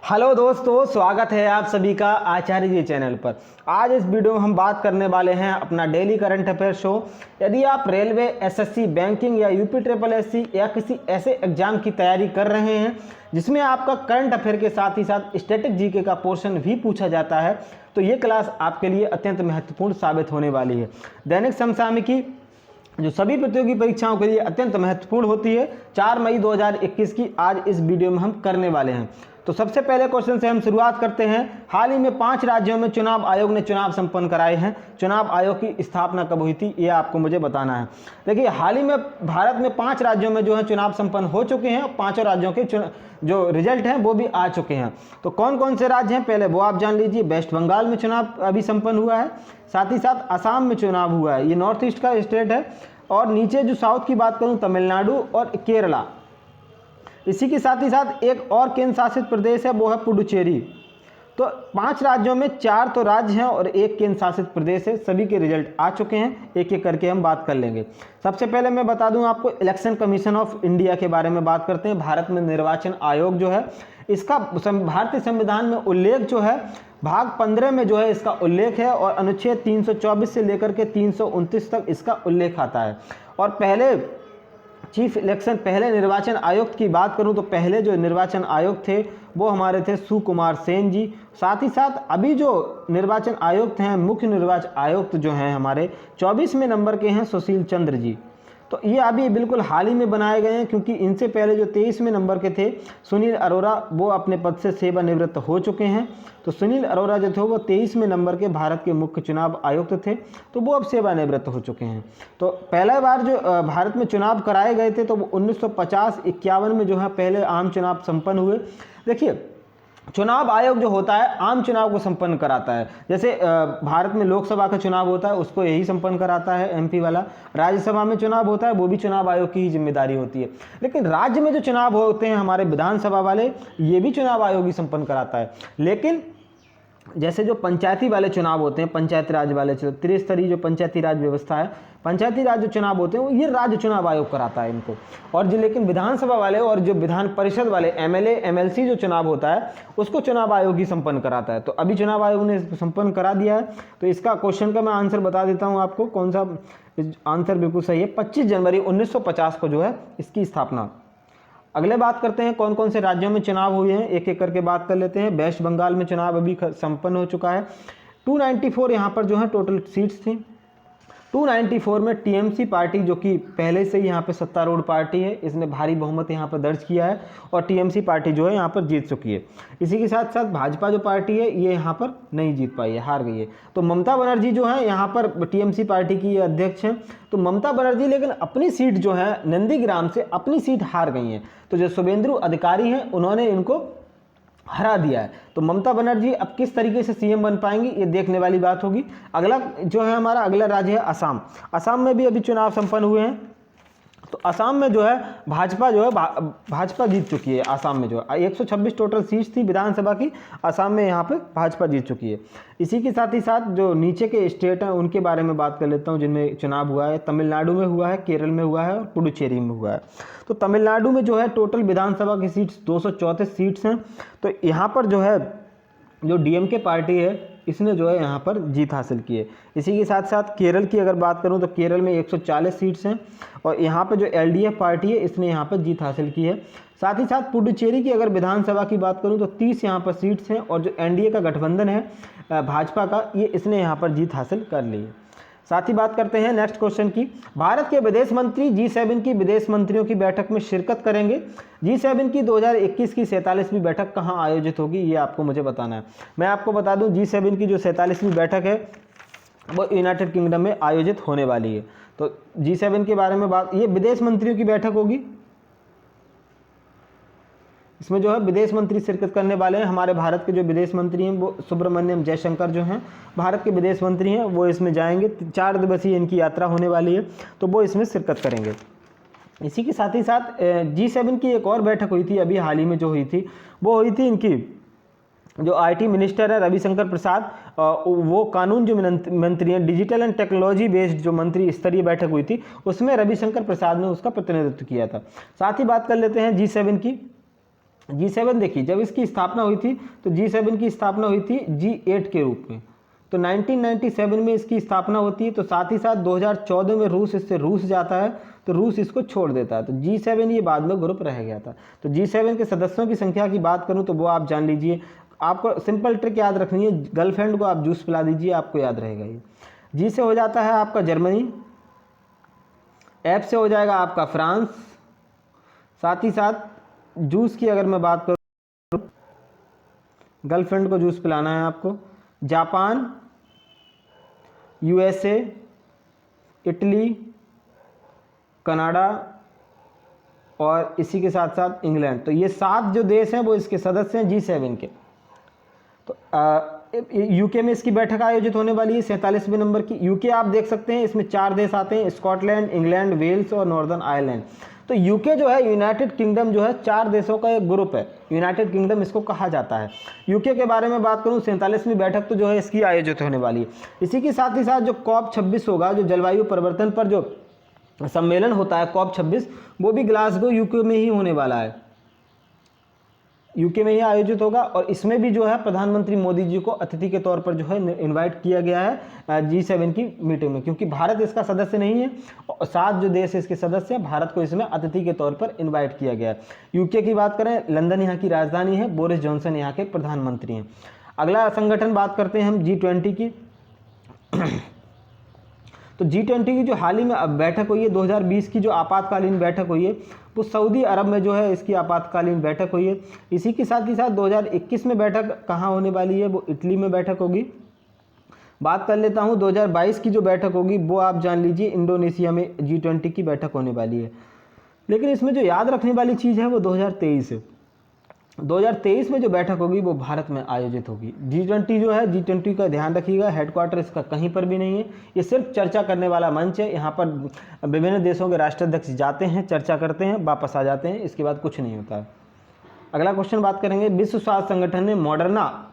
Hello दोस्तों, स्वागत है आप सभी का आचार्य जी चैनल पर। आज इस वीडियो में हम बात करने वाले हैं अपना डेली करंट अफेयर शो। यदि आप रेलवे, एसएससी, बैंकिंग या यूपी ट्रिपल एससी या किसी ऐसे एग्जाम की तैयारी कर रहे हैं जिसमें आपका करंट अफेयर के साथ ही साथ स्टैटिक जीके का पोर्शन भी पूछा जाता है, तो ये क्लास आपके लिए अत्यंत महत्वपूर्ण साबित होने वाली है। दैनिक समसामयिकी जो सभी प्रतियोगी परीक्षाओं के लिए अत्यंत महत्वपूर्ण होती है, 4 मई 2021 की आज इस वीडियो में हम करने वाले हैं। तो सबसे पहले क्वेश्चन से हम शुरुआत करते हैं। हाल ही में 5 राज्यों में चुनाव आयोग ने चुनाव संपन्न कराए हैं। चुनाव आयोग की स्थापना कब हुई थी, ये आपको मुझे बताना है। देखिए, हाल ही में भारत में 5 राज्यों में जो है चुनाव संपन्न हो चुके हैं। 5 राज्यों के जो रिजल्ट हैं वो भी आ चुके हैं। तो कौन कौन से राज्य हैं पहले वो आप जान लीजिए। वेस्ट बंगाल में चुनाव अभी संपन्न हुआ है, साथ ही साथ असम में चुनाव हुआ है, ये नॉर्थ ईस्ट का स्टेट है। और नीचे जो साउथ की बात करूं, तमिलनाडु और केरला। इसी के साथ ही साथ एक और केंद्र शासित प्रदेश है, वो है पुडुचेरी। तो 5 राज्यों में 4 तो राज्य हैं और एक केंद्र शासित प्रदेश है। सभी के रिजल्ट आ चुके हैं, एक एक करके हम बात कर लेंगे। सबसे पहले मैं बता दूं आपको, इलेक्शन कमीशन ऑफ इंडिया के बारे में बात करते हैं। भारत में निर्वाचन आयोग जो है, इसका भारतीय संविधान में उल्लेख जो है भाग 15 में जो है इसका उल्लेख है, और अनुच्छेद 324 से लेकर के 329 तक इसका उल्लेख आता है। और पहले पहले निर्वाचन आयुक्त की बात करूं तो पहले जो निर्वाचन आयुक्त थे वो हमारे थे सुकुमार सेन जी। साथ ही साथ अभी जो निर्वाचन आयुक्त हैं, मुख्य निर्वाचन आयुक्त जो हैं हमारे 24वें नंबर के हैं सुशील चंद्र जी। तो ये अभी बिल्कुल हाल ही में बनाए गए हैं, क्योंकि इनसे पहले जो 23वें नंबर के थे सुनील अरोड़ा, वो अपने पद से सेवानिवृत्त हो चुके हैं। तो सुनील अरोड़ा जो थे वो 23वें नंबर के भारत के मुख्य चुनाव आयुक्त थे, तो वो अब सेवानिवृत्त हो चुके हैं। तो पहला बार जो भारत में चुनाव कराए गए थे तो वो 1950-51 में जो है पहले आम चुनाव संपन्न हुए। देखिए, चुनाव आयोग जो होता है आम चुनाव को संपन्न कराता है। जैसे भारत में लोकसभा का चुनाव होता है, उसको यही संपन्न कराता है एमपी वाला। राज्यसभा में चुनाव होता है, वो भी चुनाव आयोग की ही जिम्मेदारी होती है। लेकिन राज्य में जो चुनाव होते हैं हमारे विधानसभा वाले, ये भी चुनाव आयोग ही संपन्न कराता है। लेकिन जैसे जो पंचायती वाले चुनाव होते हैं, पंचायती राज वाले, त्रिस्तरीय जो पंचायती राज व्यवस्था है, पंचायती राज जो चुनाव होते हैं वो ये राज्य चुनाव आयोग कराता है इनको। और जो लेकिन विधानसभा वाले और जो विधान परिषद वाले एमएलए एमएलसी जो चुनाव होता है उसको चुनाव आयोग ही संपन्न कराता है। तो अभी चुनाव आयोग ने संपन्न करा दिया है। तो इसका क्वेश्चन का मैं आंसर बता देता हूँ आपको, कौन सा आंसर बिल्कुल सही है। 25 जनवरी 1950 को जो है इसकी स्थापना। अगले बात करते हैं कौन कौन से राज्यों में चुनाव हुए हैं, एक एक करके बात कर लेते हैं। वेस्ट बंगाल में चुनाव अभी संपन्न हो चुका है। 294 यहाँ पर जो है टोटल सीट्स थी। 294 में टीएमसी पार्टी, जो कि पहले से ही यहाँ पे सत्तारूढ़ पार्टी है, इसने भारी बहुमत यहाँ पर दर्ज किया है और टीएमसी पार्टी जो है यहाँ पर जीत चुकी है। इसी के साथ साथ भाजपा जो पार्टी है ये यहाँ पर नहीं जीत पाई है, हार गई है। तो ममता बनर्जी जो है यहाँ पर टीएमसी पार्टी की अध्यक्ष हैं। तो ममता बनर्जी लेकिन अपनी सीट जो है नंदीग्राम से अपनी सीट हार गई हैं। तो जो शुभेंदु अधिकारी हैं उन्होंने इनको हरा दिया है। तो ममता बनर्जी अब किस तरीके से सीएम बन पाएंगी, ये देखने वाली बात होगी। अगला जो है हमारा अगला राज्य है असम। असम में भी अभी चुनाव संपन्न हुए हैं। तो असम में जो है भाजपा जो है भाजपा जीत चुकी है। असम में जो है 126 टोटल सीट्स थी विधानसभा की, असम में यहाँ पे भाजपा जीत चुकी है। इसी के साथ ही साथ जो नीचे के स्टेट हैं उनके बारे में बात कर लेता हूँ जिनमें चुनाव हुआ है। तमिलनाडु में हुआ है, केरल में हुआ है और पुडुचेरी में हुआ है। तो तमिलनाडु में जो है टोटल विधानसभा की सीट्स 234 सीट्स हैं। तो यहाँ पर जो है जो डीएमके पार्टी है इसने जो है यहाँ पर जीत हासिल की है। इसी के साथ साथ केरल की अगर बात करूँ तो केरल में 140 सीट्स हैं और यहाँ पर जो एलडीएफ पार्टी है इसने यहाँ पर जीत हासिल की है। साथ ही साथ पुडुचेरी की अगर विधानसभा की बात करूँ तो 30 यहाँ पर सीट्स हैं और जो एनडीए का गठबंधन है भाजपा का, ये इसने यहाँ पर जीत हासिल कर ली है। साथ ही बात करते हैं नेक्स्ट क्वेश्चन की। भारत के विदेश मंत्री G7 की विदेश मंत्रियों की बैठक में शिरकत करेंगे। G7 की 2021 की 47वीं बैठक कहां आयोजित होगी, ये आपको मुझे बताना है। मैं आपको बता दूं G7 की जो 47वीं बैठक है वो यूनाइटेड किंगडम में आयोजित होने वाली है। तो G7 के बारे में बात, ये विदेश मंत्रियों की बैठक होगी। इसमें जो है विदेश मंत्री शिरकत करने वाले हैं। हमारे भारत के जो विदेश मंत्री हैं वो सुब्रमण्यम जयशंकर जो हैं भारत के विदेश मंत्री हैं, वो इसमें जाएंगे। 4 दिवसीय इनकी यात्रा होने वाली है, तो वो इसमें शिरकत करेंगे। इसी के साथ ही साथ G7 की एक और बैठक हुई थी अभी हाल ही में जो हुई थी, वो हुई थी इनकी जो आईटी मिनिस्टर है रविशंकर प्रसाद, वो कानून जो मंत्री हैं डिजिटल एंड टेक्नोलॉजी बेस्ड जो मंत्री स्तरीय बैठक हुई थी उसमें रविशंकर प्रसाद ने उसका प्रतिनिधित्व किया था। साथ ही बात कर लेते हैं G7 की G7 देखिए, जब इसकी स्थापना हुई थी तो G7 की स्थापना हुई थी G8 के रूप में, तो 1997 में इसकी स्थापना होती है। तो साथ ही साथ 2014 में रूस जाता है, तो रूस इसको छोड़ देता है, तो G7 ये बाद में ग्रुप रह गया था। तो G7 के सदस्यों की संख्या की बात करूं तो वो आप जान लीजिए, आपको सिंपल ट्रिक याद रखनी है, गर्लफ्रेंड को आप जूस पिला दीजिए, आपको याद रहेगा ये। जी से हो जाता है आपका जर्मनी, एफ से हो जाएगा आपका फ्रांस, साथ ही साथ जूस की अगर मैं बात करूं, गर्लफ्रेंड को जूस पिलाना है आपको, जापान, यूएसए, इटली, कनाडा और इसी के साथ साथ इंग्लैंड। तो ये 7 जो देश हैं वो इसके सदस्य हैं G7 के। तो यूके में इसकी बैठक आयोजित होने वाली है 47वें नंबर की। यूके आप देख सकते हैं, इसमें 4 देश आते हैं, स्कॉटलैंड, इंग्लैंड, वेल्स और नॉर्दर्न आयरलैंड। तो यूके जो है, यूनाइटेड किंगडम जो है, 4 देशों का एक ग्रुप है, यूनाइटेड किंगडम इसको कहा जाता है। यूके के बारे में बात करूं, 47वीं बैठक तो जो है इसकी आयोजित होने वाली है। इसी के साथ ही साथ जो COP26 होगा, जो जलवायु परिवर्तन पर जो सम्मेलन होता है COP26, वो भी ग्लासगो यूके में ही होने वाला है, यूके में ही आयोजित होगा। और इसमें भी जो है प्रधानमंत्री मोदी जी को अतिथि के तौर पर जो है इनवाइट किया गया है G7 की मीटिंग में, क्योंकि भारत इसका सदस्य नहीं है और 7 जो देश इसके सदस्य हैं, भारत को इसमें अतिथि के तौर पर इनवाइट किया गया है। यूके की बात करें, लंदन यहाँ की राजधानी है, बोरिस जॉनसन यहाँ के प्रधानमंत्री हैं। अगला संगठन बात करते हैं हम G20 की। तो G20 की जो हाल ही में अब बैठक हुई है, 2020 की जो आपातकालीन बैठक हुई है, वो सऊदी अरब में जो है इसकी आपातकालीन बैठक हुई है। इसी के साथ ही साथ 2021 में बैठक कहाँ होने वाली है, वो इटली में बैठक होगी। बात कर लेता हूँ 2022 की जो बैठक होगी, वो आप जान लीजिए इंडोनेशिया में G20 की बैठक होने वाली है। लेकिन इसमें जो याद रखने वाली चीज़ है वो 2023 है। 2023 में जो बैठक होगी वो भारत में आयोजित होगी। G20 जो है, G20 का ध्यान रखिएगा, हेडक्वार्टर इसका कहीं पर भी नहीं है, ये सिर्फ चर्चा करने वाला मंच है। यहाँ पर विभिन्न देशों के राष्ट्राध्यक्ष जाते हैं, चर्चा करते हैं, वापस आ जाते हैं, इसके बाद कुछ नहीं होता है। अगला क्वेश्चन बात करेंगे, विश्व स्वास्थ्य संगठन ने मॉडर्ना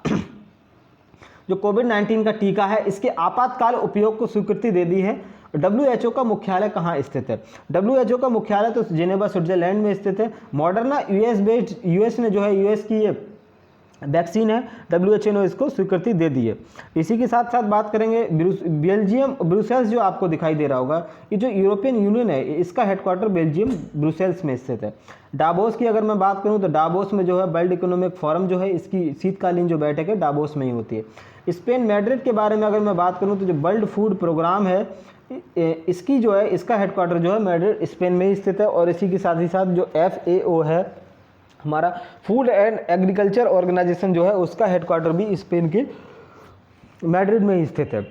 जो कोविड-19 का टीका है, इसके आपातकाल उपयोग को स्वीकृति दे दी है। WHO का मुख्यालय कहाँ स्थित है? WHO का मुख्यालय तो जिनेवा स्विट्जरलैंड में स्थित है। मॉडर्ना यूएस ने जो है, यूएस की ये वैक्सीन है, WHO ने इसको स्वीकृति दे दी है। इसी के साथ साथ बात करेंगे बेल्जियम, ब्रुसेल्स जो आपको दिखाई दे रहा होगा, ये जो यूरोपियन यूनियन है, इसका हेडक्वार्टर बेल्जियम ब्रुसेल्स में स्थित है। डावोस की अगर मैं बात करूं तो डावोस में जो है वर्ल्ड इकोनॉमिक फोरम जो है, इसकी शीतकालीन जो बैठक है डावोस में ही होती है। स्पेन मैड्रिड के बारे में अगर मैं बात करूं तो जो वर्ल्ड फूड प्रोग्राम है, इसकी जो है, इसका हेडक्वार्टर जो है मैड्रिड स्पेन में ही स्थित है। और इसी के साथ ही साथ जो FAO है, हमारा फूड एंड एग्रीकल्चर ऑर्गेनाइजेशन जो है, उसका हेडक्वार्टर भी स्पेन के मैड्रिड में ही स्थित है।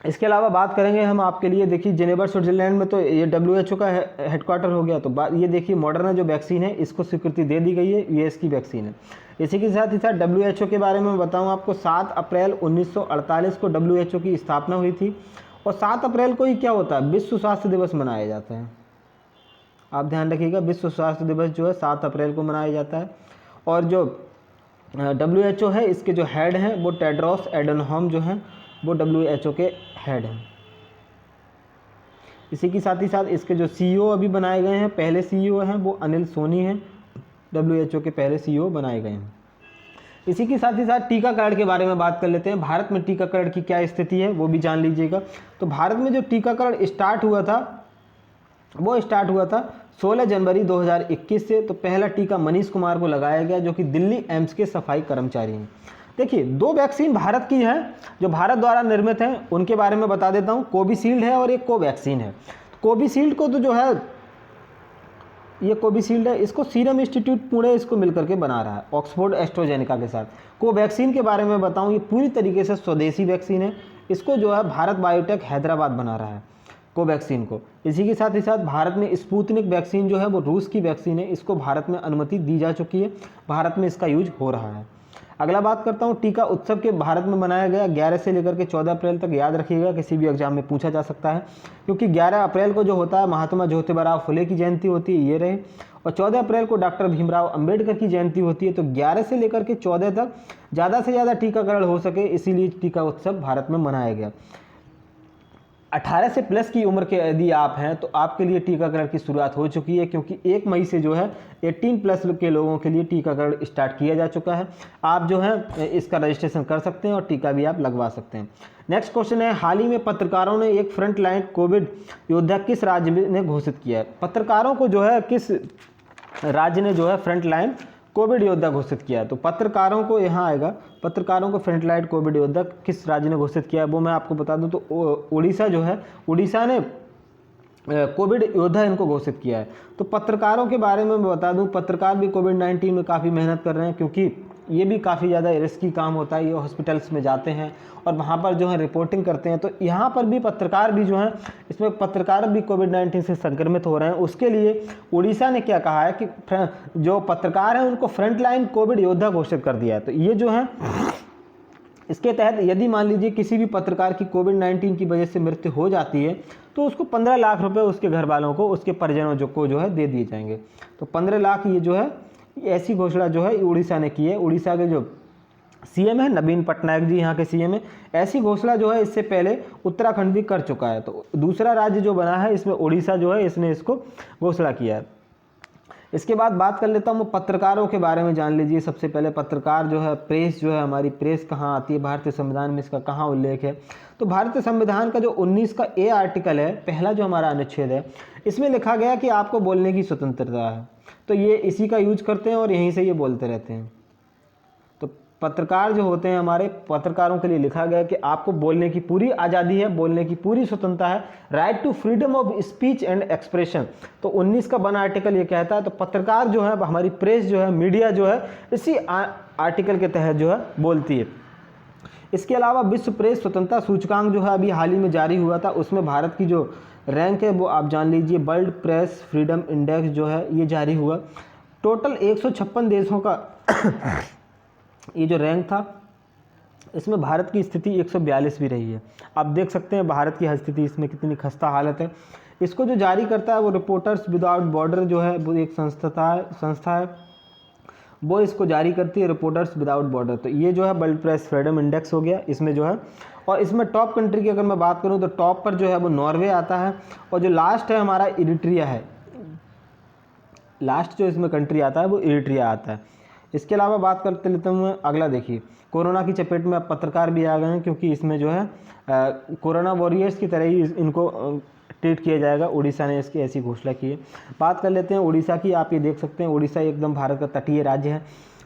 इसके अलावा बात करेंगे हम आपके लिए, देखिए जिनेवा स्विट्जरलैंड में तो ये WHO का हेडक्वार्टर हो गया। तो ये देखिए मॉडर्ना जो वैक्सीन है, इसको स्वीकृति दे दी गई है, US की वैक्सीन है। इसी के साथ ही साथ WHO के बारे में बताऊं आपको, 7 अप्रैल 1948 को WHO की स्थापना हुई थी। और 7 अप्रैल को ही क्या होता है, विश्व स्वास्थ्य दिवस मनाया जाता है। आप ध्यान रखिएगा, विश्व स्वास्थ्य दिवस जो है 7 अप्रैल को मनाया जाता है। और जो WHO है, इसके जो हेड हैं वो टेड्रोस एडनॉम जो हैं, वो WHO के हेड हैं। इसी के साथ ही साथ इसके जो CEO अभी बनाए गए हैं, पहले CEO हैं वो अनिल सोनी हैं, WHO के पहले CEO बनाए गए हैं। इसी के साथ ही साथ टीकाकरण के बारे में बात कर लेते हैं। भारत में टीकाकरण की क्या स्थिति है वो भी जान लीजिएगा। तो भारत में जो टीकाकरण स्टार्ट हुआ था, वो स्टार्ट हुआ था 16 जनवरी 2021 से। तो पहला टीका मनीष कुमार को लगाया गया, जो कि दिल्ली एम्स के सफाई कर्मचारी हैं। देखिए 2 वैक्सीन भारत की है जो भारत द्वारा निर्मित हैं, उनके बारे में बता देता हूँ। कोविशील्ड है और एक कोवैक्सीन है। कोविशील्ड को तो जो है, ये कोविशील्ड है, इसको सीरम इंस्टीट्यूट पुणे इसको मिलकर के बना रहा है ऑक्सफोर्ड एस्ट्राजेनेका के साथ। कोवैक्सीन के बारे में बताऊं, ये पूरी तरीके से स्वदेशी वैक्सीन है। इसको जो है भारत बायोटेक हैदराबाद बना रहा है कोवैक्सीन को। इसी के साथ ही साथ भारत में स्पुतनिक वैक्सीन जो है वो रूस की वैक्सीन है, इसको भारत में अनुमति दी जा चुकी है, भारत में इसका यूज हो रहा है। अगला बात करता हूँ टीका उत्सव के भारत में मनाया गया 11 से लेकर के 14 अप्रैल तक। याद रखिएगा, किसी भी एग्जाम में पूछा जा सकता है, क्योंकि 11 अप्रैल को जो होता है महात्मा ज्योतिबा फुले की जयंती होती है, ये रहे। और 14 अप्रैल को डॉक्टर भीमराव अंबेडकर की जयंती होती है। तो 11 से लेकर के 14 तक ज़्यादा से ज़्यादा टीकाकरण हो सके, इसीलिए टीका उत्सव भारत में मनाया गया। 18 से प्लस की उम्र के यदि आप हैं तो आपके लिए टीकाकरण की शुरुआत हो चुकी है, क्योंकि 1 मई से जो है 18 प्लस के लोगों के लिए टीकाकरण स्टार्ट किया जा चुका है। आप जो है इसका रजिस्ट्रेशन कर सकते हैं और टीका भी आप लगवा सकते हैं। नेक्स्ट क्वेश्चन है, हाल ही में पत्रकारों ने एक फ्रंट लाइन कोविड योद्धा किस राज्य ने घोषित किया है? पत्रकारों को जो है किस राज्य ने जो है फ्रंट लाइन कोविड योद्धा घोषित किया है? तो पत्रकारों को यहाँ आएगा, पत्रकारों को फ्रंट लाइन कोविड योद्धा किस राज्य ने घोषित किया है वो मैं आपको बता दूं। तो उड़ीसा जो है, उड़ीसा ने कोविड योद्धा इनको घोषित किया है। तो पत्रकारों के बारे में मैं बता दूं, पत्रकार भी कोविड-19 में काफ़ी मेहनत कर रहे हैं, क्योंकि ये भी काफ़ी ज़्यादा रिस्की काम होता है। ये हॉस्पिटल्स में जाते हैं और वहाँ पर जो है रिपोर्टिंग करते हैं। तो यहाँ पर भी पत्रकार भी जो हैं, इसमें पत्रकार भी कोविड-19 से संक्रमित हो रहे हैं। उसके लिए उड़ीसा ने क्या कहा है कि जो पत्रकार हैं उनको फ्रंट लाइन कोविड योद्धा घोषित कर दिया है। तो ये जो है, इसके तहत यदि मान लीजिए किसी भी पत्रकार की कोविड-19 की वजह से मृत्यु हो जाती है तो उसको 15 लाख रुपए उसके घर वालों को, उसके परिजनों को जो है दे दिए जाएंगे। तो 15 लाख ये जो है, ऐसी घोषणा जो है उड़ीसा ने की है। उड़ीसा के जो सीएम है नवीन पटनायक जी, यहाँ के सीएम है। ऐसी घोषणा जो है इससे पहले उत्तराखंड भी कर चुका है। तो दूसरा राज्य जो बना है इसमें उड़ीसा जो है, इसने इसको घोषणा किया है। इसके बाद बात कर लेता हूँ पत्रकारों के बारे में, जान लीजिए। सबसे पहले पत्रकार जो है, प्रेस जो है, हमारी प्रेस कहाँ आती है, भारतीय संविधान में इसका कहाँ उल्लेख है? तो भारतीय संविधान का जो 19 का ए आर्टिकल है, पहला जो हमारा अनुच्छेद है, इसमें लिखा गया कि आपको बोलने की स्वतंत्रता है। तो ये इसी का यूज करते हैं और यहीं से ये बोलते रहते हैं। तो पत्रकार जो होते हैं हमारे, पत्रकारों के लिए लिखा गया कि आपको बोलने की पूरी आज़ादी है, बोलने की पूरी स्वतंत्रता है, right to freedom of speech and expression. तो 19 का 1 आर्टिकल ये कहता है। तो पत्रकार जो है, हमारी प्रेस जो है, मीडिया जो है, इसी आर्टिकल के तहत जो है बोलती है। इसके अलावा विश्व प्रेस स्वतंत्रता सूचकांक जो है अभी हाल ही में जारी हुआ था, उसमें भारत की जो रैंक है वो आप जान लीजिए, वर्ल्ड प्रेस फ्रीडम इंडेक्स जो है ये जारी हुआ। टोटल 156 देशों का ये जो रैंक था, इसमें भारत की स्थिति 142 भी रही है। आप देख सकते हैं भारत की स्थिति इसमें कितनी खस्ता हालत है। इसको जो जारी करता है वो रिपोर्टर्स विदाउट बॉर्डर जो है, वो एक संस्था है, वो इसको जारी करती है, रिपोर्टर्स विदाउट बॉर्डर। तो ये जो है वर्ल्ड प्रेस फ्रीडम इंडेक्स हो गया इसमें जो है। और इसमें टॉप कंट्री की अगर मैं बात करूं तो टॉप पर जो है वो नॉर्वे आता है, और जो लास्ट है हमारा इरिट्रिया है। लास्ट जो इसमें कंट्री आता है वो इरिट्रिया आता है। इसके अलावा बात करते लेते हूँ अगला, देखिए कोरोना की चपेट में अब पत्रकार भी आ गए हैं, क्योंकि इसमें जो है कोरोना वॉरियर्स की तरह ही इनको ट्रीट किया जाएगा। उड़ीसा ने इसकी ऐसी घोषणा की है। बात कर लेते हैं उड़ीसा की। आप ये देख सकते हैं उड़ीसा एकदम भारत का तटीय राज्य है।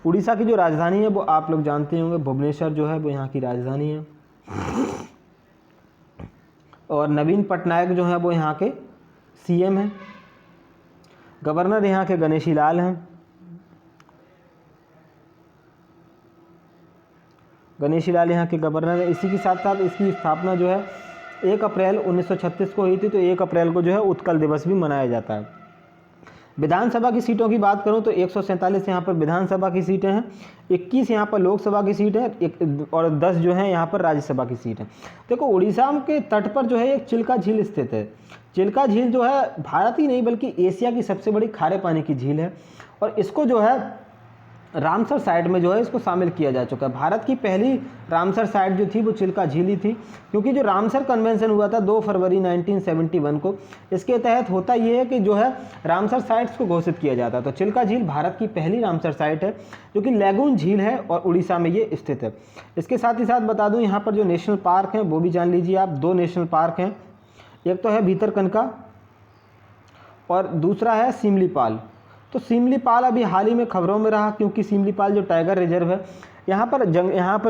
उड़ीसा की जो राजधानी है वो आप लोग जानते होंगे, भुवनेश्वर जो है वो यहाँ की राजधानी है। और नवीन पटनायक जो है वो यहाँ के सीएम हैं। गवर्नर यहाँ के गणेशी लाल हैं। गणेशी लाल यहाँ के गवर्नर है। इसी के साथ साथ इसकी स्थापना जो है 1 अप्रैल 1936 को हुई थी। तो 1 अप्रैल को जो है उत्कल दिवस भी मनाया जाता है। विधानसभा की सीटों की बात करूं तो 147 यहाँ पर विधानसभा की सीटें हैं, 21 यहाँ पर लोकसभा की सीट है, और 10 जो है यहाँ पर राज्यसभा की सीट है। देखो उड़ीसा के तट पर जो है एक चिल्का झील स्थित है। चिल्का झील जो है भारत ही नहीं बल्कि एशिया की सबसे बड़ी खारे पानी की झील है, और इसको जो है रामसर साइट में जो है इसको शामिल किया जा चुका है। भारत की पहली रामसर साइट जो थी वो चिल्का झील ही थी, क्योंकि जो रामसर कन्वेंशन हुआ था 2 फरवरी 1971 को, इसके तहत होता ये है कि जो है रामसर साइट्स को घोषित किया जाता है। तो चिल्का झील भारत की पहली रामसर साइट है, जो कि लैगून झील है और उड़ीसा में ये स्थित है। इसके साथ ही साथ बता दूँ यहाँ पर जो नेशनल पार्क हैं वो भी जान लीजिए आप। 2 नेशनल पार्क हैं, एक तो है भीतरकनिका और दूसरा है सिमलीपाल। तो सिमलीपाल अभी हाल ही में खबरों में रहा, क्योंकि सिमलीपाल जो टाइगर रिजर्व है यहाँ पर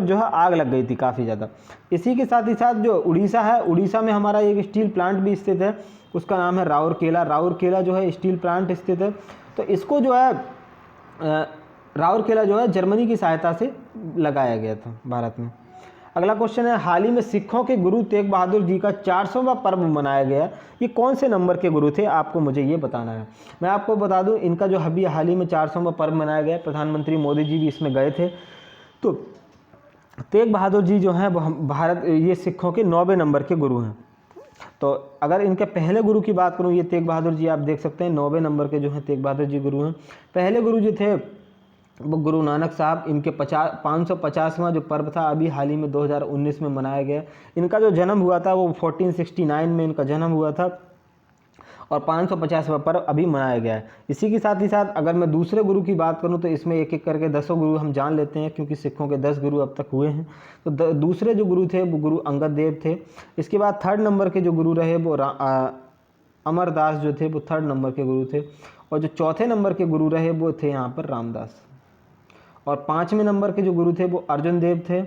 जो है आग लग गई थी काफ़ी ज़्यादा। इसी के साथ ही साथ जो उड़ीसा है, उड़ीसा में हमारा एक स्टील प्लांट भी स्थित है, उसका नाम है राउरकेला। राउरकेला जो है स्टील प्लांट स्थित है। तो इसको जो है राउरकेला जो है जर्मनी की सहायता से लगाया गया था भारत में। अगला क्वेश्चन है, हाल ही में सिखों के गुरु तेग बहादुर जी का 400वां पर्व मनाया गया। ये कौन से नंबर के गुरु थे, आपको मुझे ये बताना है। मैं आपको बता दूं इनका जो अभी हाल ही में 400वां पर्व मनाया गया, प्रधानमंत्री मोदी जी भी इसमें गए थे। तो तेग बहादुर जी जो हैं वो ये सिखों के 9वें नंबर के गुरु हैं। तो अगर इनके पहले गुरु की बात करूँ, ये तेग बहादुर जी आप देख सकते हैं 9वें नंबर के जो हैं तेग बहादुर जी गुरु हैं। पहले गुरु जो थे वो गुरु नानक साहब, इनके 550वां जो पर्व था अभी हाल ही में 2019 में मनाया गया। इनका जो जन्म हुआ था वो 1469 में इनका जन्म हुआ था और 550वां पर्व अभी मनाया गया है। इसी के साथ ही साथ अगर मैं दूसरे गुरु की बात करूं तो इसमें एक एक करके 10 गुरु हम जान लेते हैं, क्योंकि सिखों के 10 गुरु अब तक हुए हैं। तो दूसरे जो गुरु थे वो गुरु अंगद देव थे। इसके बाद 3rd नंबर के जो गुरु रहे वो अमरदास जो थे वो 3rd नंबर के गुरु थे। और जो 4थे नंबर के गुरु रहे वो थे यहाँ पर रामदास। और 5वें नंबर के जो गुरु थे वो अर्जुन देव थे।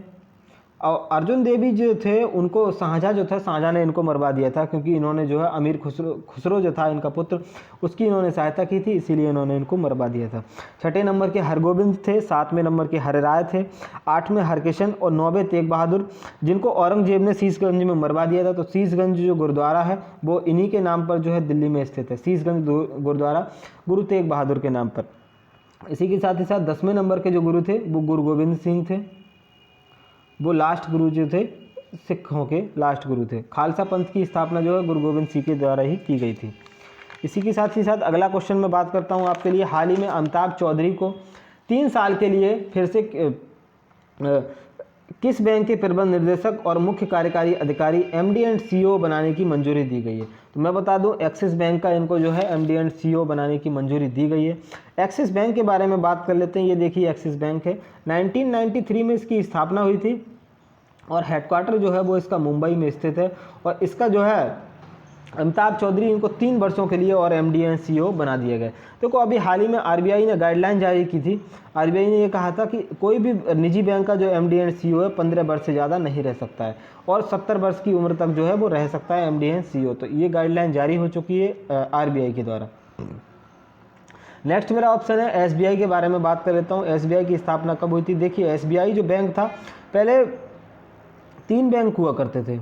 और अर्जुन देवी जो थे उनको शाहजहाँ जो था, शाहजहाँ ने इनको मरवा दिया था, क्योंकि इन्होंने जो है अमीर खुसरो जो था इनका पुत्र, उसकी इन्होंने सहायता की थी, इसीलिए इन्होंने इनको मरवा दिया था। 6ठे नंबर के हरगोबिंद थे, 7वें नंबर के हरिराय थे, 8वें हरकिशन और 9वें तेग बहादुर, जिनको औरंगजेब ने शीशगंज में मरवा दिया था। तो शीशगंज जो गुरुद्वारा है वो इन्हीं के नाम पर जो है दिल्ली में स्थित है, शीशगंज गुरुद्वारा गुरु तेग बहादुर के नाम पर। इसी के साथ ही साथ 10वें नंबर के जो गुरु थे वो गुरु गोबिंद सिंह थे, वो लास्ट गुरु जो थे, सिखों के लास्ट गुरु थे। खालसा पंथ की स्थापना जो है गुरु गोबिंद सिंह के द्वारा ही की गई थी। इसी के साथ ही साथ अगला क्वेश्चन मैं बात करता हूँ आपके लिए। हाल ही में अमिताभ चौधरी को 3 साल के लिए फिर से किस बैंक के प्रबंध निर्देशक और मुख्य कार्यकारी अधिकारी MD एंड CEO बनाने की मंजूरी दी गई है? तो मैं बता दूं एक्सिस बैंक का इनको जो है MD एंड CEO बनाने की मंजूरी दी गई है। एक्सिस बैंक के बारे में बात कर लेते हैं। ये देखिए एक्सिस बैंक है, 1993 में इसकी स्थापना हुई थी और हेडक्वार्टर जो है वो इसका मुंबई में स्थित है। और इसका जो है अमिताभ चौधरी इनको 3 वर्षों के लिए और MD एंड CEO बना दिए गए। देखो अभी हाल ही में RBI ने गाइडलाइन जारी की थी। RBI ने ये कहा था कि कोई भी निजी बैंक का जो MD एंड CEO है 15 वर्ष से ज़्यादा नहीं रह सकता है और 70 वर्ष की उम्र तक जो है वो रह सकता है MD एंड CEO। तो ये गाइडलाइन जारी हो चुकी है RBI के द्वारा। नेक्स्ट मेरा ऑप्शन है SBI के बारे में बात कर लेता हूँ। SBI की स्थापना कब हुई थी? देखिए SBI जो बैंक था, पहले 3 बैंक हुआ करते थे,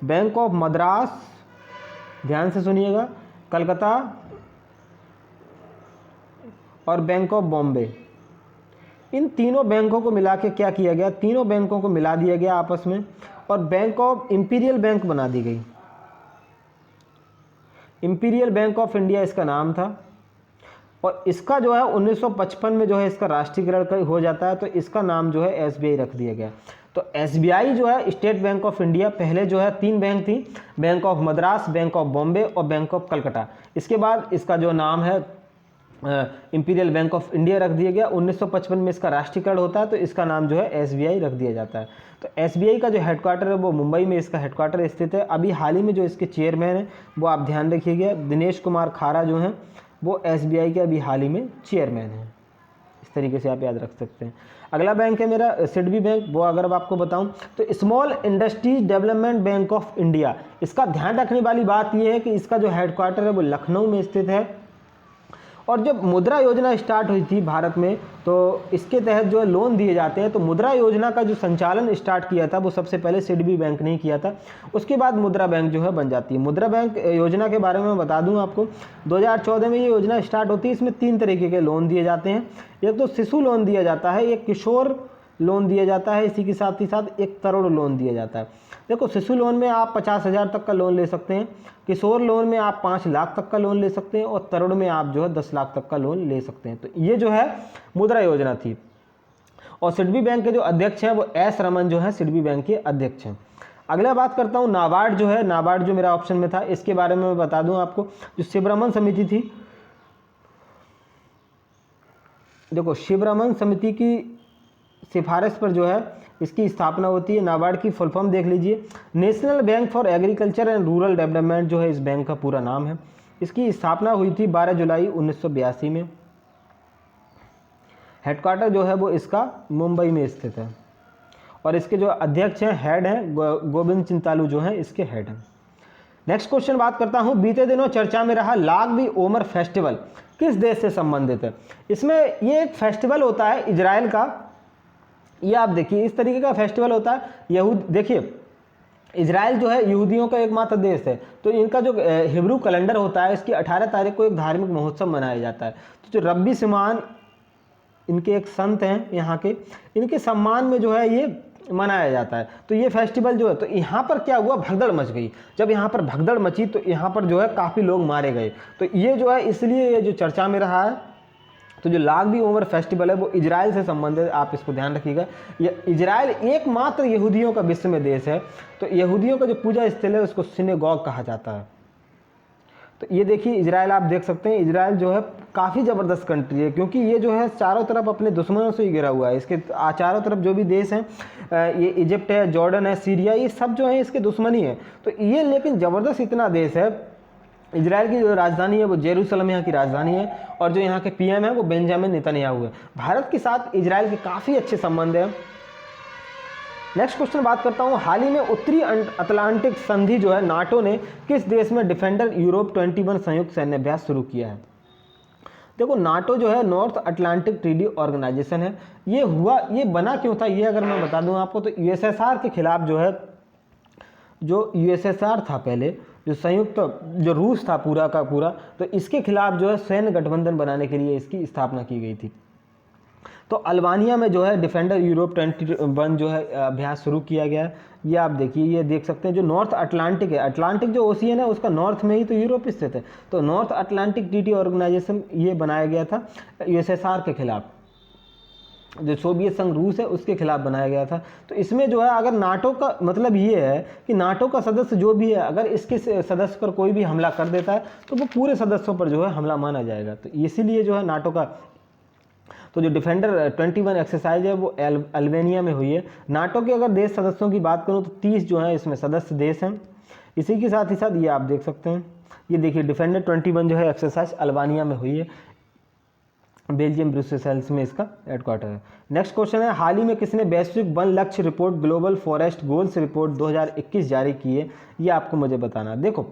बैंक ऑफ मद्रास, ध्यान से सुनिएगा, कलकत्ता और बैंक ऑफ बॉम्बे। इन तीनों बैंकों को मिला के क्या किया गया? तीनों बैंकों को मिला दिया गया आपस में और बैंक ऑफ इंपीरियल बैंक बना दी गई। इंपीरियल बैंक ऑफ इंडिया इसका नाम था और इसका जो है 1955 में जो है इसका राष्ट्रीयकरण हो जाता है, तो इसका नाम जो है SBI रख दिया गया। तो SBI जो है स्टेट बैंक ऑफ इंडिया, पहले जो है 3 बैंक थी, bank of Madras, bank of Bombay और बैंक ऑफ कलकत्ता। इसके बाद इसका जो नाम है इंपीरियल बैंक ऑफ इंडिया रख दिया गया। 1955 में इसका राष्ट्रीयकरण होता है, तो इसका नाम जो है SBI रख दिया जाता है। तो SBI का जो हेडक्वार्टर है वो मुंबई में इसका हेडक्वार्टर स्थित है। अभी हाल ही में जो इसके चेयरमैन हैं वो आप ध्यान रखिएगा, दिनेश कुमार खारा जो हैं वो SBI के अभी हाल ही में चेयरमैन हैं। इस तरीके से आप याद रख सकते हैं। अगला बैंक है मेरा सिडबी बैंक। वो अगर अब आपको बताऊं तो small industries development bank of India. इसका ध्यान रखने वाली बात यह है कि इसका जो हेडक्वार्टर है वो लखनऊ में स्थित है। और जब मुद्रा योजना स्टार्ट हुई थी भारत में, तो इसके तहत जो है लोन दिए जाते हैं, तो मुद्रा योजना का जो संचालन स्टार्ट किया था वो सबसे पहले सिडबी बैंक ने किया था। उसके बाद मुद्रा बैंक जो है बन जाती है। मुद्रा बैंक योजना के बारे में बता दूं आपको, 2014 में ये योजना स्टार्ट होती है। इसमें 3 तरीके के लोन दिए जाते हैं। एक तो शिशु लोन दिया जाता है, एक किशोर लोन दिया जाता है, इसी के साथ ही साथ एक तरुण लोन दिया जाता है। देखो शिशु लोन में आप 50,000 तक का लोन ले सकते हैं, किशोर लोन में आप 5 लाख तक का लोन ले सकते हैं और तरुण में आप जो है 10 लाख तक का लोन ले सकते हैं। तो ये जो है मुद्रा योजना थी। और सिडबी बैंक के जो अध्यक्ष हैं वो एस रमन जो है सिडबी बैंक के अध्यक्ष हैं। अगला बात करता हूँ नाबार्ड जो है, नाबार्ड जो मेरा ऑप्शन में था, इसके बारे में मैं बता दूं आपको। जो शिवरमन समिति थी, देखो शिवरमन समिति की सिफारिश पर जो है इसकी स्थापना होती है। नाबार्ड की फुल फॉर्म देख लीजिए, national bank for agriculture and rural development जो है इस बैंक का पूरा नाम है। इसकी स्थापना हुई थी 12 जुलाई 1982 में। हेडक्वार्टर जो है वो इसका मुंबई में स्थित है और इसके जो अध्यक्ष हैं, हेड हैं, गोविंद चिंतालू जो हैं इसके हेड हैं। नेक्स्ट क्वेश्चन बात करता हूं, बीते दिनों चर्चा में रहा लागवी ओमर फेस्टिवल किस देश से संबंधित है? इसमें ये एक फेस्टिवल होता है इजराइल का। ये आप देखिए इस तरीके का फेस्टिवल होता है। देखिए इजराइल जो है यहूदियों का एकमात्र देश है, तो इनका जो हिब्रू कैलेंडर होता है इसकी 18 तारीख को एक धार्मिक महोत्सव मनाया जाता है। तो जो रब्बी सिमान इनके एक संत हैं यहाँ के, इनके सम्मान में जो है ये मनाया जाता है। तो ये फेस्टिवल जो है, तो यहाँ पर क्या हुआ, भगदड़ मच गई। जब यहाँ पर भगदड़ मची तो यहाँ पर जो है काफ़ी लोग मारे गए। तो ये जो है इसलिए ये जो चर्चा में रहा है। तो जो लाग बी ओमर फेस्टिवल है वो इजराइल से संबंधित, आप इसको ध्यान रखिएगा। ये इजराइल एकमात्र यहूदियों का विश्व में देश है, तो यहूदियों का जो पूजा स्थल है उसको सिनेगॉग कहा जाता है। तो ये देखिए इजराइल, आप देख सकते हैं इजराइल जो है काफ़ी ज़बरदस्त कंट्री है, क्योंकि ये जो है चारों तरफ अपने दुश्मनों से ही घिरा हुआ है। इसके चारों तरफ जो भी देश हैं, ये इजिप्ट है, जॉर्डन है, सीरिया, ये सब जो है इसके दुश्मन ही है। तो ये लेकिन ज़बरदस्त इतना देश है। इजराइल की जो राजधानी है वो जेरूसलम यहाँ की राजधानी है, और जो यहाँ के पीएम है वो बेंजामिन नेतन्याहू है। भारत के साथ इजराइल के काफ़ी अच्छे संबंध हैं। नेक्स्ट क्वेश्चन बात करता हूँ, हाल ही में उत्तरी अटलांटिक संधि जो है नाटो ने किस देश में डिफेंडर यूरोप 21 संयुक्त सैन्य अभ्यास शुरू किया है? देखो नाटो जो है नॉर्थ अटलांटिक ट्रीटी ऑर्गेनाइजेशन है। ये बना क्यों था, ये अगर मैं बता दूं आपको, तो यूएसएसआर के खिलाफ जो है, जो यूएसएसआर था पहले, जो संयुक्त जो रूस था पूरा का पूरा, तो इसके खिलाफ जो है सैन्य गठबंधन बनाने के लिए इसकी स्थापना की गई थी। तो अल्बानिया में जो है डिफेंडर यूरोप 21 जो है अभ्यास शुरू किया गया है। ये आप देखिए, ये देख सकते हैं जो नॉर्थ अटलांटिक है, अटलांटिक जो ओशियन है उसका नॉर्थ में ही तो यूरोप स्थित है। तो नॉर्थ अटलांटिक ट्रीटी ऑर्गेनाइजेशन ये बनाया गया था यूएसएसआर के खिलाफ, जो सोवियत संघ रूस है उसके खिलाफ बनाया गया था। तो इसमें जो है अगर नाटो का मतलब ये है कि नाटो का सदस्य जो भी है, अगर इसके सदस्य पर कोई भी हमला कर देता है तो वो पूरे सदस्यों पर जो है हमला माना जाएगा। तो इसीलिए जो है नाटो का तो जो डिफेंडर 21 एक्सरसाइज है वो अल्बानिया में हुई है। नाटो के अगर देश सदस्यों की बात करूँ तो 30 जो है इसमें सदस्य देश हैं। इसी के साथ ही साथ ये आप देख सकते हैं, ये देखिए डिफेंडर 21 जो है एक्सरसाइज अल्बानिया में हुई है, बेल्जियम ब्रुसेल्स में इसका हेडक्वार्टर है। नेक्स्ट क्वेश्चन है, हाल ही में किसने वैश्विक वन लक्ष्य report global forest goals report 2021 जारी की है? ये आपको मुझे बताना। देखो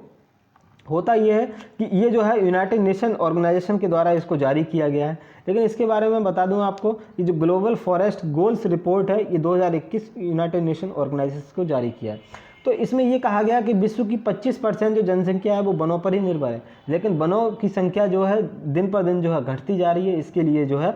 होता ये है कि ये जो है यूनाइटेड नेशन ऑर्गेनाइजेशन के द्वारा इसको जारी किया गया है, लेकिन इसके बारे में बता दूं आपको, ये जो ग्लोबल फॉरेस्ट गोल्स रिपोर्ट है ये 2021 यूनाइटेड नेशन ऑर्गेनाइजेशन को जारी किया है। तो इसमें ये कहा गया कि विश्व की 25% जो जनसंख्या है वो वनों पर ही निर्भर है, लेकिन वनों की संख्या जो है दिन पर दिन जो है घटती जा रही है। इसके लिए जो है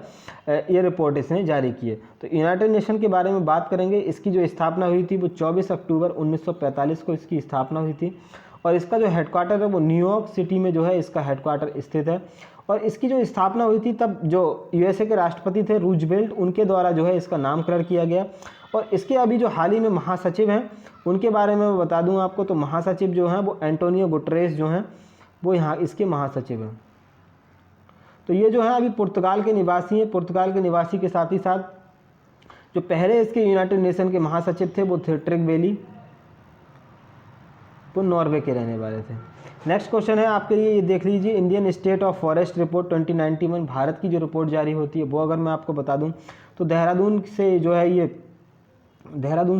ये रिपोर्ट इसने जारी की है। तो यूनाइटेड नेशन के बारे में बात करेंगे, इसकी जो स्थापना हुई थी वो 24 अक्टूबर 1945 को इसकी स्थापना हुई थी, और इसका जो हेडक्वार्टर है वो न्यूयॉर्क सिटी में जो है इसका हेडक्वार्टर स्थित है। और इसकी जो स्थापना हुई थी तब जो यूएसए के राष्ट्रपति थे रूजवेल्ट, उनके द्वारा जो है इसका नामकरण किया गया। और इसके अभी जो हाल ही में महासचिव हैं उनके बारे में मैं बता दूं आपको, तो महासचिव जो हैं वो एंटोनियो गुटरेस जो हैं वो यहाँ इसके महासचिव हैं। तो ये जो है अभी पुर्तगाल के निवासी हैं। पुर्तगाल के निवासी के साथ ही साथ जो पहले इसके यूनाइटेड नेशन के महासचिव थे वो थे ट्रिग बेली, वो नॉर्वे के रहने वाले थे। नेक्स्ट क्वेश्चन है आपके लिए, ये देख लीजिए, Indian state of forest report 2091 Bharat की जो रिपोर्ट जारी होती है वो अगर मैं आपको बता दूं तो देहरादून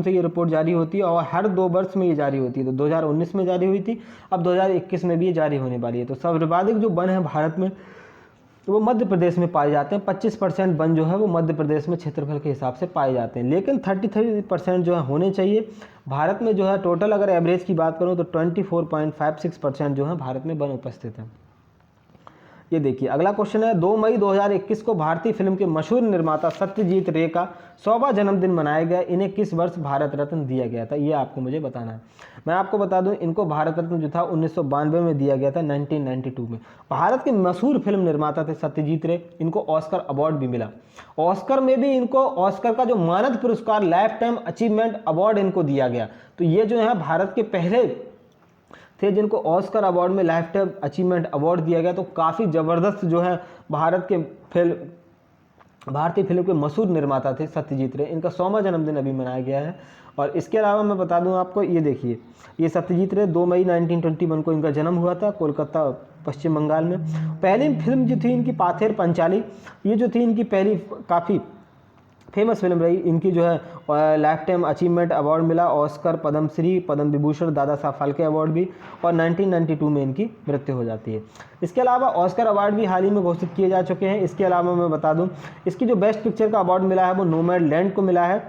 से ये रिपोर्ट जारी होती है, और हर 2 वर्ष में ये जारी होती है। तो 2019 में जारी हुई थी, अब 2021 में भी ये जारी होने वाली है। तो सर्वाधिक जो वन है भारत में वो मध्य प्रदेश में पाए जाते हैं। 25% वन जो है वो मध्य प्रदेश में क्षेत्रफल के हिसाब से पाए जाते हैं, लेकिन 33% जो है होने चाहिए। भारत में जो है टोटल अगर एवरेज की बात करूं तो 24.56% जो है भारत में वन उपस्थित है। ये देखिए अगला क्वेश्चन है, 2 मई 2021 को भारतीय फिल्म के मशहूर निर्माता सत्यजीत रे का 100वां जन्मदिन मनाया गया। इन्हें किस वर्ष भारत रत्न दिया गया था? ये आपको मुझे बताना है। मैं आपको बता दूं, इनको भारत रत्न जो था 1992 में दिया गया था, 1992 में। भारत के मशहूर फिल्म निर्माता थे सत्यजीत रे, इनको ऑस्कर अवार्ड भी मिला। ऑस्कर में भी इनको ऑस्कर का जो मानद पुरस्कार लाइफ टाइम अचीवमेंट अवार्ड इनको दिया गया। तो ये जो है भारत के पहले थे जिनको ऑस्कर अवार्ड में लाइफ टाइम अचीवमेंट अवार्ड दिया गया। तो काफ़ी ज़बरदस्त जो है भारतीय फिल्म के मशहूर निर्माता थे सत्यजीत रे। इनका 100वां जन्मदिन अभी मनाया गया है। और इसके अलावा मैं बता दूं आपको, ये देखिए, ये सत्यजीत रे 2 मई 1921 को इनका जन्म हुआ था कोलकाता पश्चिम बंगाल में। पहली फिल्म जो थी इनकी पाथेर पंचाली, ये जो थी इनकी पहली काफ़ी फेमस फिल्म रही। इनकी जो है लाइफ टाइम अचीवमेंट अवार्ड मिला, ऑस्कर, पद्मश्री, पद्म विभूषण, दादा साहब फाल्के अवार्ड भी, और 1992 में इनकी मृत्यु हो जाती है। इसके अलावा ऑस्कर अवार्ड भी हाल ही में घोषित किए जा चुके हैं। इसके अलावा मैं बता दूं, इसकी जो बेस्ट पिक्चर का अवार्ड मिला है वो नोमैडलैंड को मिला है,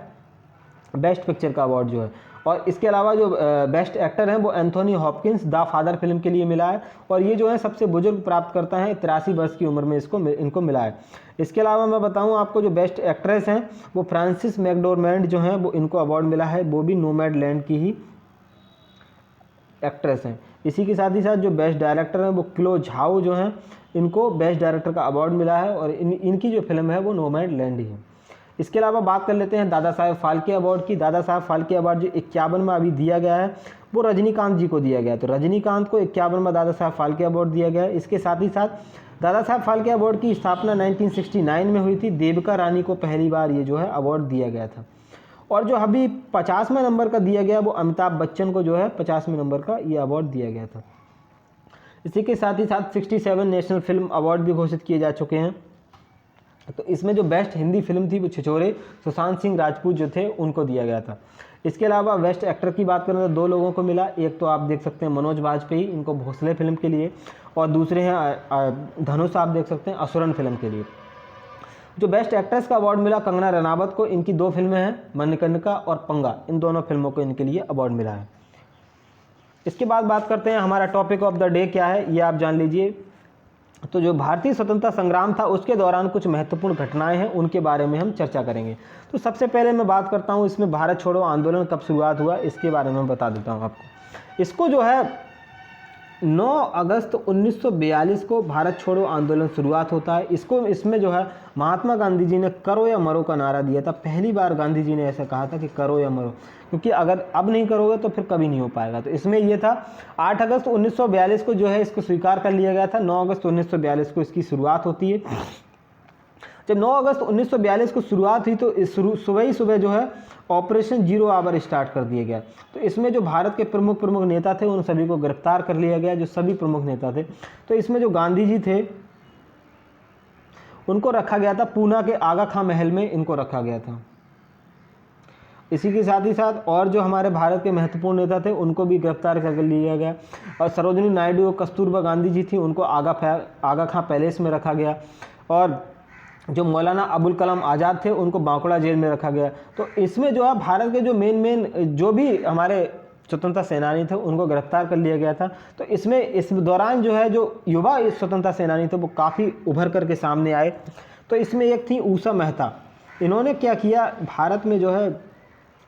बेस्ट पिक्चर का अवार्ड जो है। और इसके अलावा जो बेस्ट एक्टर हैं वो Anthony Hopkins the father film के लिए मिला है। और ये जो है सबसे बुजुर्ग प्राप्त करता है, 83 वर्ष की उम्र में इनको मिला है। इसके अलावा मैं बताऊं आपको, जो बेस्ट एक्ट्रेस हैं वो फ्रांसिस मैकडोरमैंड जो हैं वो इनको अवार्ड मिला है, वो भी नोमैडलैंड की ही एक्ट्रेस हैं। इसी के साथ ही साथ जो बेस्ट डायरेक्टर हैं वो क्लो झाओ जो हैं, इनको बेस्ट डायरेक्टर का अवार्ड मिला है और इनकी जो फिल्म है वो नोमैडलैंड ही है। इसके अलावा बात कर लेते हैं दादा साहेब फाल्के अवार्ड की। दादा साहेब फाल्के अवार्ड जो 51 में अभी दिया गया है वो रजनीकांत जी को दिया गया है। तो रजनीकांत को 51 में दादा साहेब फाल्के अवार्ड दिया गया है। इसके साथ ही साथ दादा साहेब फाल्के अवार्ड की स्थापना 1969 में हुई थी। देविका रानी को पहली बार ये जो है अवार्ड दिया गया था। और जो अभी 50वें नंबर का दिया गया वो अमिताभ बच्चन को जो है 50वें नंबर का ये अवार्ड दिया गया था। इसी के साथ ही साथ 67 नेशनल फिल्म अवार्ड भी घोषित किए जा चुके हैं। तो इसमें जो बेस्ट हिंदी फिल्म थी वो छिछोरे सुशांत सिंह राजपूत जो थे उनको दिया गया था। इसके अलावा बेस्ट एक्टर की बात करें तो 2 लोगों को मिला। एक तो आप देख सकते हैं मनोज बाजपेयी, इनको भोसले फिल्म के लिए, और दूसरे हैं धनुष, आप देख सकते हैं असुरन फिल्म के लिए। जो बेस्ट एक्ट्रेस का अवार्ड मिला कंगना रनावत को, इनकी 2 फिल्में हैं मणिकर्णिका और पंगा, इन दोनों फिल्मों को इनके लिए अवार्ड मिला है। इसके बाद बात करते हैं हमारा टॉपिक ऑफ द डे क्या है ये आप जान लीजिए। तो जो भारतीय स्वतंत्रता संग्राम था उसके दौरान कुछ महत्वपूर्ण घटनाएं हैं, उनके बारे में हम चर्चा करेंगे। तो सबसे पहले मैं बात करता हूं इसमें भारत छोड़ो आंदोलन कब शुरुआत हुआ, इसके बारे में बता देता हूं आपको। इसको जो है 9 अगस्त 1942 को भारत छोड़ो आंदोलन शुरुआत होता है। इसमें जो है महात्मा गांधी जी ने करो या मरो का नारा दिया था। पहली बार गांधी जी ने ऐसा कहा था कि करो या मरो, क्योंकि अगर अब नहीं करोगे तो फिर कभी नहीं हो पाएगा। तो इसमें ये था 8 अगस्त 1942 को जो है इसको स्वीकार कर लिया गया था। 9 अगस्त 1942 को इसकी शुरुआत होती है। जब 9 अगस्त 1942 को शुरुआत हुई तो सुबह ही सुबह जो है ऑपरेशन जीरो आवर स्टार्ट कर दिया गया। तो इसमें जो भारत के प्रमुख नेता थे उन सभी को गिरफ्तार कर लिया गया, जो सभी प्रमुख नेता थे। तो इसमें जो गांधी जी थे उनको रखा गया था पूना के आगा खां महल में, इनको रखा गया था। इसी के साथ ही साथ और जो हमारे भारत के महत्वपूर्ण नेता थे उनको भी गिरफ्तार कर लिया गया। और सरोजिनी नायडू और कस्तूरबा गांधी जी थी उनको आगा खां पैलेस में रखा गया। और जो मौलाना अबुल कलाम आज़ाद थे उनको बांकुड़ा जेल में रखा गया। तो इसमें जो है भारत के जो मेन जो भी हमारे स्वतंत्रता सेनानी थे उनको गिरफ्तार कर लिया गया था। तो इसमें इस दौरान जो है जो युवा स्वतंत्रता सेनानी थे वो काफ़ी उभर करके सामने आए। तो इसमें एक थी ऊषा मेहता। इन्होंने क्या किया, भारत में जो है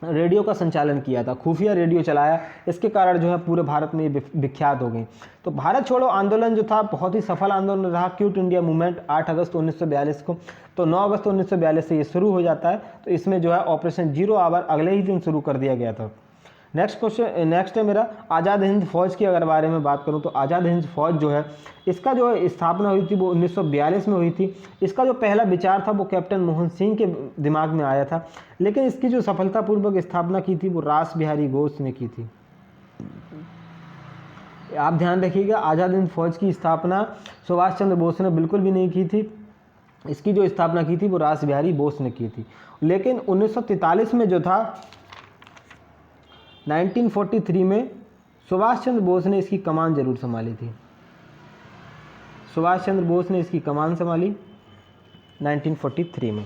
रेडियो का संचालन किया था, खुफिया रेडियो चलाया। इसके कारण जो है पूरे भारत में विख्यात हो गई। तो भारत छोड़ो आंदोलन जो था बहुत ही सफल आंदोलन रहा। क्विट इंडिया मूवमेंट 8 अगस्त 1942 को, तो 9 अगस्त 1942 से ये शुरू हो जाता है। तो इसमें जो है ऑपरेशन जीरो आवर अगले ही दिन शुरू कर दिया गया था। नेक्स्ट है मेरा आज़ाद हिंद फौज की अगर बारे में बात करूं तो आज़ाद हिंद फौज जो है इसका जो स्थापना हुई थी वो 1942 में हुई थी। इसका जो पहला विचार था वो कैप्टन मोहन सिंह के दिमाग में आया था, लेकिन इसकी जो सफलतापूर्वक स्थापना की थी वो रास बिहारी घोष ने की थी। आप ध्यान रखिएगा, आज़ाद हिंद फौज की स्थापना सुभाष चंद्र बोस ने बिल्कुल भी नहीं की थी। इसकी जो स्थापना की थी वो रास बिहारी बोस ने की थी। लेकिन 1943 में जो था 1943 में सुभाष चंद्र बोस ने इसकी कमान जरूर संभाली थी। सुभाष चंद्र बोस ने इसकी कमान संभाली 1943 में।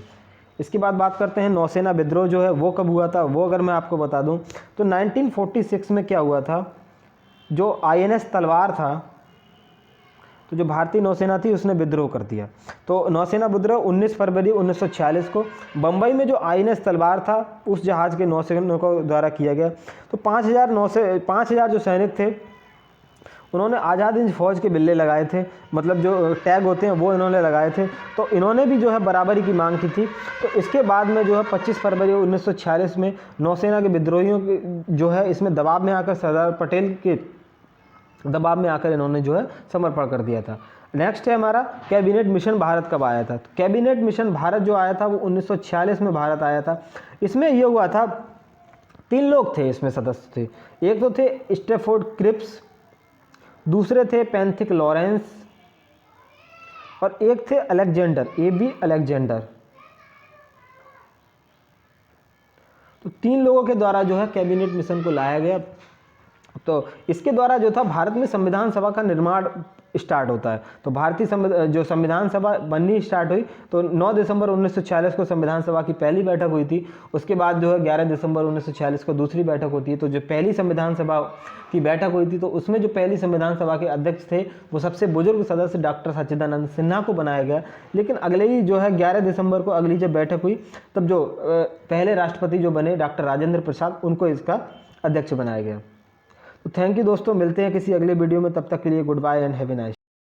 इसके बाद बात करते हैं नौसेना विद्रोह जो है वो कब हुआ था, वो अगर मैं आपको बता दूं तो 1946 में क्या हुआ था, जो INS तलवार था, तो जो भारतीय नौसेना थी उसने विद्रोह कर दिया। तो नौसेना विद्रोह 19 फरवरी 1946 को बम्बई में जो INS तलवार था उस जहाज़ के नौसैनिकों द्वारा किया गया। तो 5000 जो सैनिक थे उन्होंने आज़ाद हिंद फौज के बिल्ले लगाए थे, मतलब जो टैग होते हैं वो इन्होंने लगाए थे। तो इन्होंने भी जो है बराबरी की मांग की थी। तो इसके बाद में जो है 25 फरवरी 1946 में नौसेना के विद्रोहियों के जो है इसमें दबाव में आकर सरदार पटेल के दबाव में आकर इन्होंने जो है समर्पण कर दिया था। नेक्स्ट है हमारा कैबिनेट मिशन भारत कब आया था। तो कैबिनेट मिशन भारत जो आया था वो 1946 में भारत आया था। इसमें ये हुआ था 3 लोग थे इसमें सदस्य थे। एक तो थे स्टेफोर्ड क्रिप्स, दूसरे थे पैंथिक लॉरेंस और एक थे अलेक्जेंडर AB अलेक्जेंडर। तो 3 लोगों के द्वारा जो है कैबिनेट मिशन को लाया गया। तो इसके द्वारा जो था भारत में संविधान सभा का निर्माण स्टार्ट होता है। तो भारतीय जो संविधान सभा बननी स्टार्ट हुई तो 9 दिसंबर 1946 को संविधान सभा की पहली बैठक हुई थी। उसके बाद जो है 11 दिसंबर 1946 को दूसरी बैठक होती है। तो जो पहली संविधान सभा की बैठक हुई थी तो उसमें जो पहली संविधान सभा के अध्यक्ष थे वो सबसे बुजुर्ग सदस्य डॉक्टर सच्चिदानंद सिन्हा को बनाया गया। लेकिन अगले ही जो है 11 दिसंबर को अगली जब बैठक हुई तब जो पहले राष्ट्रपति जो बने डॉक्टर राजेंद्र प्रसाद, उनको इसका अध्यक्ष बनाया गया। तो थैंक यू दोस्तों, मिलते हैं किसी अगले वीडियो में, तब तक के लिए goodbye and have a nice.